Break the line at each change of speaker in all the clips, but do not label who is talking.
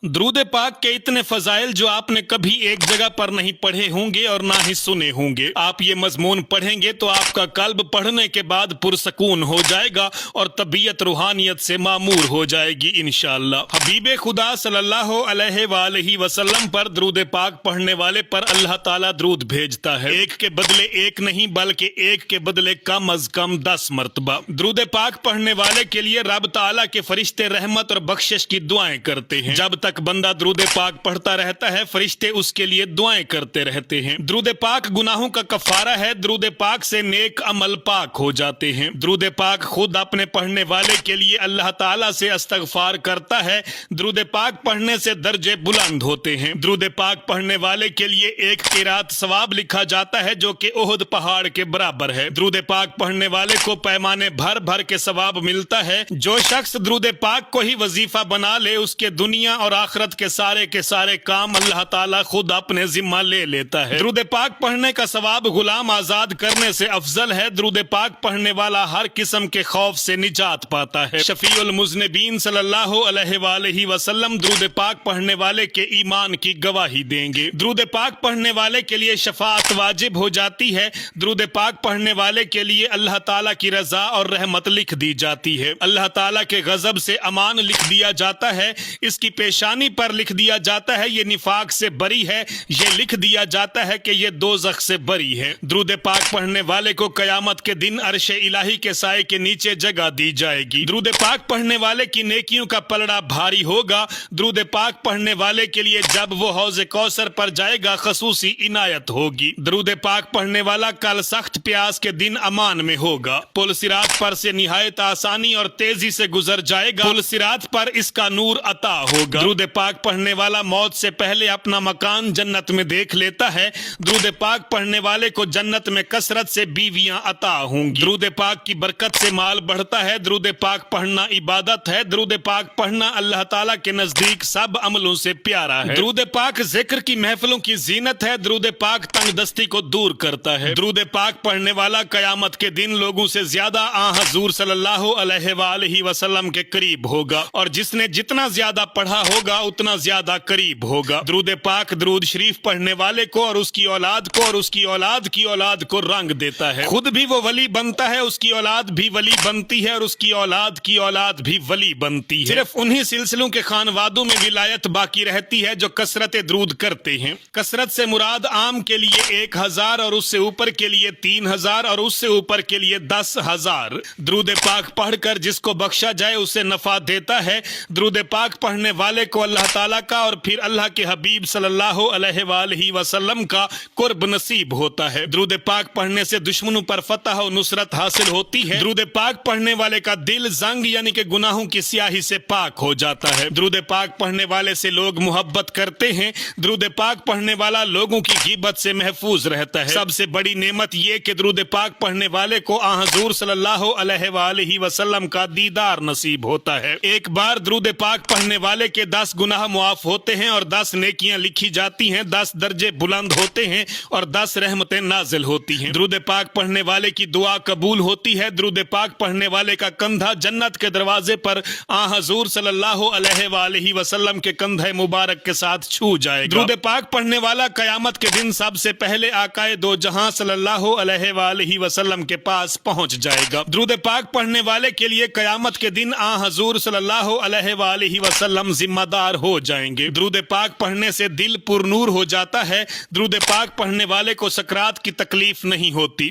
درود پاک کے اتنے فضائل جو آپ نے کبھی ایک جگہ پر نہیں پڑھے ہوں گے اور نہ ہی سنے ہوں گے۔ آپ یہ مضمون پڑھیں گے تو آپ کا قلب پڑھنے کے بعد پرسکون ہو جائے گا اور طبیعت روحانیت سے معمور ہو جائے گی انشاءاللہ۔ حبیب خدا صلی اللہ علیہ وآلہ وسلم پر درود پاک پڑھنے والے پر اللہ تعالیٰ درود بھیجتا ہے، ایک کے بدلے ایک نہیں بلکہ ایک کے بدلے کم از کم 10 مرتبہ۔ درود پاک پڑھنے والے کے لیے رب تعالیٰ کے فرشتے رحمت اور بخشش کی دعائیں کرتے ہیں۔ جب تک بندہ درود پاک پڑھتا رہتا ہے فرشتے اس کے لیے دعائیں کرتے رہتے ہیں۔ درود پاک گناہوں کا کفارہ ہے، درود پاک سے نیک عمل پاک ہو جاتے ہیں۔ درود پاک خود اپنے پڑھنے والے کے لیے اللہ تعالیٰ سے استغفار کرتا ہے، درود پاک پڑھنے سے درجے بلند ہوتے ہیں۔ درود پاک پڑھنے والے کے لیے ایک قرات ثواب لکھا جاتا ہے جو کہ احد پہاڑ کے برابر ہے۔ درود پاک پڑھنے والے کو پیمانے بھر بھر کے ثواب ملتا ہے۔ جو شخص درود پاک کو ہی وظیفہ بنا لے اس کے دنیا اور آخرت کے سارے کام اللہ تعالیٰ خود اپنے ذمہ لے لیتا ہے۔ درود پاک پڑھنے کا ثواب غلام آزاد کرنے سے افضل ہے۔ درود پاک پڑھنے والا ہر قسم کے خوف سے نجات پاتا ہے۔ شفیع المذنبین صلی اللہ علیہ وآلہ وسلم درود پاک پڑھنے والے کے ایمان کی گواہی دیں گے۔ درود پاک پڑھنے والے کے لیے شفاعت واجب ہو جاتی ہے۔ درود پاک پڑھنے والے کے لیے اللہ تعالیٰ کی رضا اور رحمت لکھ دی جاتی ہے۔ اللہ تعالیٰ کے غضب سے امان لکھ دیا جاتا ہے۔ اس کی پیشانی پر لکھ دیا جاتا ہے یہ نفاق سے بری ہے، یہ لکھ دیا جاتا ہے کہ یہ دوزخ سے بری ہے۔ درود پاک پڑھنے والے کو قیامت کے دن عرش الہی کے سائے کے نیچے جگہ دی جائے گی۔ درود پاک پڑھنے والے کی نیکیوں کا پلڑا بھاری ہوگا۔ درود پاک پڑھنے والے کے لیے جب وہ حوض کوثر پر جائے گا خصوصی عنایت ہوگی۔ درود پاک پڑھنے والا کل سخت پیاس کے دن امان میں ہوگا۔ پل صراط پر سے نہایت آسانی اور تیزی سے گزر جائے گا۔ پل صراط پر اس کا نور عطا ہوگا۔ درود پاک پڑھنے والا موت سے پہلے اپنا مکان جنت میں دیکھ لیتا ہے۔ درود پاک پڑھنے والے کو جنت میں کثرت سے بیویاں عطا ہوں گی۔ درود پاک کی برکت سے مال بڑھتا ہے۔ درود پاک پڑھنا عبادت ہے۔ درود پاک پڑھنا اللہ تعالیٰ کے نزدیک سب عملوں سے پیارا ہے۔ درود پاک ذکر کی محفلوں کی زینت ہے۔ درود پاک تنگ دستی کو دور کرتا ہے۔ درود پاک پڑھنے والا قیامت کے دن لوگوں سے زیادہ حضور صلی اللہ علیہ وآلہ وسلم کے قریب ہوگا، اور جس نے جتنا زیادہ پڑھا ہوگا اتنا زیادہ قریب ہوگا۔ درود پاک درود شریف پڑھنے والے کو اور اس کی اولاد کو اور اس کی اولاد کی اولاد کو رنگ دیتا ہے۔ خود بھی وہ ولی بنتا ہے، اس کی اولاد بھی ولی بنتی ہے، اور اس کی اولاد کی اولاد بھی ولی بنتی ہے۔ صرف انہی سلسلوں کے خانوادوں میں ولایت باقی رہتی ہے جو کثرت درود کرتے ہیں۔ کثرت سے مراد عام کے لیے 1000 اور اس سے اوپر کے لیے 3000 اور اس سے اوپر کے لیے 10,000۔ درود پاک پڑھ کر جس کو بخشا جائے اسے نفع دیتا ہے۔ درود پاک پڑھنے والے کو اللہ تعالیٰ کا اور پھر اللہ کے حبیب صلی اللہ علیہ وآلہ وسلم کا قرب نصیب ہوتا ہے۔ درود پاک پڑھنے سے دشمنوں پر فتح و نصرت حاصل ہوتی ہے۔ درود پاک پڑھنے والے کا دل زنگ یعنی کہ گناہوں کی سیاہی سے پاک ہو جاتا ہے۔ درود پاک پڑھنے والے سے لوگ محبت کرتے ہیں۔ درود پاک پڑھنے والا لوگوں کی غیبت سے محفوظ رہتا ہے۔ سب سے بڑی نعمت یہ کہ درود پاک پڑھنے والے کو حضور صلی اللہ علیہ وآلہ وسلم کا دیدار نصیب ہوتا ہے۔ ایک بار درود پاک پڑھنے والے کے 10 گناہ معاف ہوتے ہیں اور 10 نیکیاں لکھی جاتی ہیں، 10 درجے بلند ہوتے ہیں اور 10 رحمتیں نازل ہوتی ہیں۔ درود پاک پڑھنے والے کی دعا قبول ہوتی ہے۔ درود پاک پڑھنے والے کا کندھا جنت کے دروازے پر حضور صلی اللہ علیہ وآلہ وسلم کے کندھے مبارک کے ساتھ چھو جائے گا۔ درود پاک پڑھنے والا قیامت کے دن سب سے پہلے آقائے دو جہاں صلی اللہ علیہ وآلہ وسلم کے پاس پہنچ جائے گا۔ درود پاک پڑھنے والے کے لیے قیامت کے دن حضور صلی اللہ علیہ وآلہ وسلم ذمہ دار ہو جائیں گے۔ درود پاک پڑھنے سے دل پر نور ہو جاتا ہے۔ درود پاک پڑھنے والے کو سکرات کی تکلیف نہیں ہوتی۔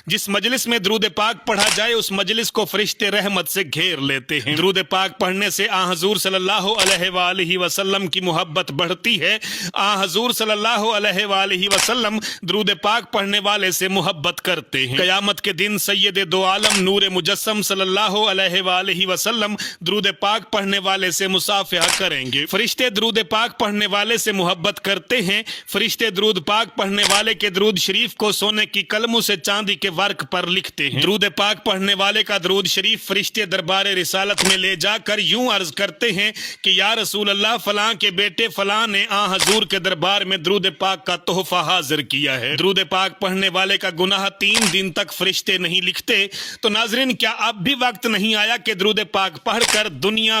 جس مجلس میں درود پاک پڑھا جائے اس مجلس کو فرشتے رحمت سے گھیر لیتے ہیں۔ درود پاک پڑھنے سے حضور صلی اللہ علیہ وآلہ وسلم کی محبت بڑھتی ہے۔ حضور صلی اللہ علیہ وآلہ وسلم درود پاک پڑھنے والے سے محبت کرتے ہیں۔ قیامت کے دن سید دو عالم نور مجسم صلی اللہ علیہ وآلہ وسلم درود پاک پڑھنے والے سے مصافحہ کریں گے۔ فرشتے درود پاک پڑھنے والے سے محبت کرتے ہیں۔ فرشتے درود پاک پڑھنے والے کے درود شریف کو سونے کی قلموں سے چاندی کے ورق پر لکھتے ہیں۔ درود پاک پڑھنے والے کا درود شریف فرشتے دربار رسالت میں لے جا کر یوں عرض کرتے ہیں کہ یا رسول اللہ فلاں کے بیٹے فلاں نے حضور کے دربار میں درود پاک کا تحفہ حاضر کیا ہے۔ درود پاک پڑھنے والے کا گناہ 3 دن تک فرشتے نہیں لکھتے۔ تو ناظرین کیا اب بھی وقت نہیں آیا کہ درود پاک پڑھ کر دنیا،